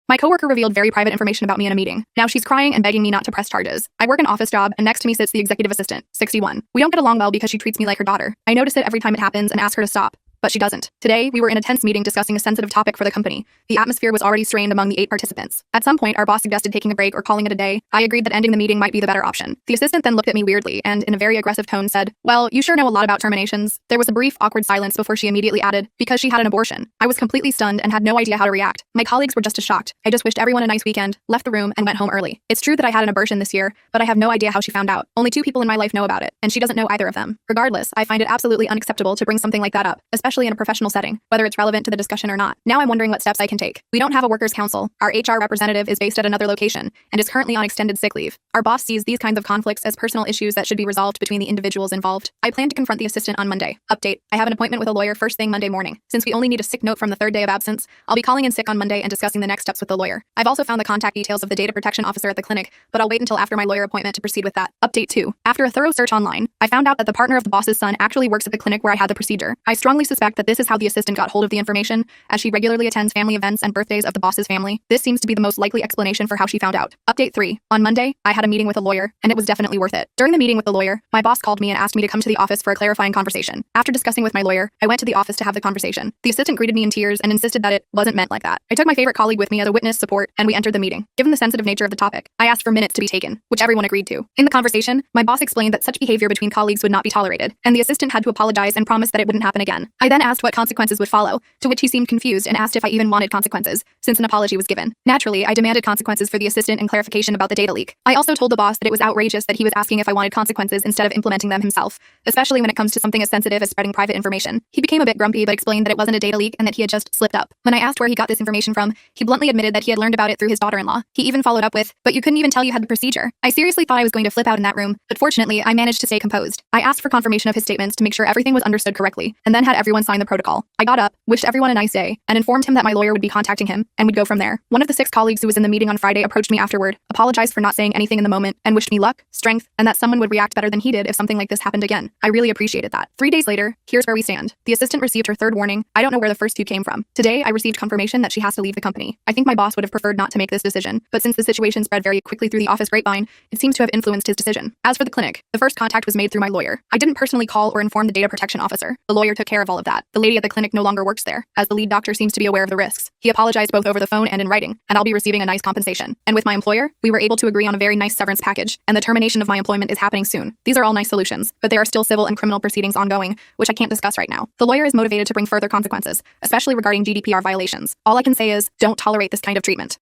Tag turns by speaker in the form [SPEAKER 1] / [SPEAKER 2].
[SPEAKER 1] My coworker revealed very private information about me in a meeting. Now she's crying and begging me not to press charges. I work an office job, and next to me sits the executive assistant, 61. We don't get along well because she treats me like her daughter. I notice it every time it happens and ask her to stop, but she doesn't. Today, we were in a tense meeting discussing a sensitive topic for the company. The atmosphere was already strained among the 8 participants. At some point, our boss suggested taking a break or calling it a day. I agreed that ending the meeting might be the better option. The assistant then looked at me weirdly and, in a very aggressive tone, said, "Well, you sure know a lot about terminations." There was a brief, awkward silence before she immediately added, "Because she had an abortion." I was completely stunned and had no idea how to react. My colleagues were just as shocked. I just wished everyone a nice weekend, left the room, and went home early. It's true that I had an abortion this year, but I have no idea how she found out. Only 2 people in my life know about it, and she doesn't know either of them. Regardless, I find it absolutely unacceptable to bring something like that up, especially in a professional setting, whether it's relevant to the discussion or not. Now I'm wondering what steps I can take. We don't have a workers' council. Our HR representative is based at another location and is currently on extended sick leave. Our boss sees these kinds of conflicts as personal issues that should be resolved between the individuals involved. I plan to confront the assistant on Monday. Update: I have an appointment with a lawyer first thing Monday morning. Since we only need a sick note from the 3rd day of absence, I'll be calling in sick on Monday and discussing the next steps with the lawyer. I've also found the contact details of the data protection officer at the clinic, but I'll wait until after my lawyer appointment to proceed with that. Update 2. After a thorough search online, I found out that the partner of the boss's son actually works at the clinic where I had the procedure. I strongly suspect that this is how the assistant got hold of the information, as she regularly attends family events and birthdays of the boss's family. This seems to be the most likely explanation for how she found out. Update 3. On Monday, I had a meeting with a lawyer, and it was definitely worth it. During the meeting with the lawyer, my boss called me and asked me to come to the office for a clarifying conversation. After discussing with my lawyer, I went to the office to have the conversation. The assistant greeted me in tears and insisted that it wasn't meant like that. I took my favorite colleague with me as a witness support, and we entered the meeting. Given the sensitive nature of the topic, I asked for minutes to be taken, which everyone agreed to. In the conversation, my boss explained that such behavior between colleagues would not be tolerated, and the assistant had to apologize and promise that it wouldn't happen again. I then asked what consequences would follow, to which he seemed confused and asked if I even wanted consequences, since an apology was given. Naturally, I demanded consequences for the assistant and clarification about the data leak. I also told the boss that it was outrageous that he was asking if I wanted consequences instead of implementing them himself, especially when it comes to something as sensitive as spreading private information. He became a bit grumpy but explained that it wasn't a data leak and that he had just slipped up. When I asked where he got this information from, he bluntly admitted that he had learned about it through his daughter-in-law. He even followed up with, "But you couldn't even tell you had the procedure." I seriously thought I was going to flip out in that room, but fortunately, I managed to stay composed. I asked for confirmation of his statements to make sure everything was understood correctly, and then had everyone sign the protocol. I got up, wished everyone a nice day, and informed him that my lawyer would be contacting him, and we'd go from there. One of the 6 colleagues who was in the meeting on Friday approached me afterward, apologized for not saying anything in the moment, and wished me luck, strength, and that someone would react better than he did if something like this happened again. I really appreciated that. 3 days later, here's where we stand. The assistant received her 3rd warning. I don't know where the first 2 came from. Today, I received confirmation that she has to leave the company. I think my boss would have preferred not to make this decision, but since the situation spread very quickly through the office grapevine, it seems to have influenced his decision. As for the clinic, the first contact was made through my lawyer. I didn't personally call or inform the data protection officer. The lawyer took care of all of that. The lady at the clinic no longer works there, as the lead doctor seems to be aware of the risks. He apologized both over the phone and in writing, and I'll be receiving a nice compensation. And with my employer, we were able to agree on a very nice severance package, and the termination of my employment is happening soon. These are all nice solutions, but there are still civil and criminal proceedings ongoing, which I can't discuss right now. The lawyer is motivated to bring further consequences, especially regarding GDPR violations. All I can say is, don't tolerate this kind of treatment.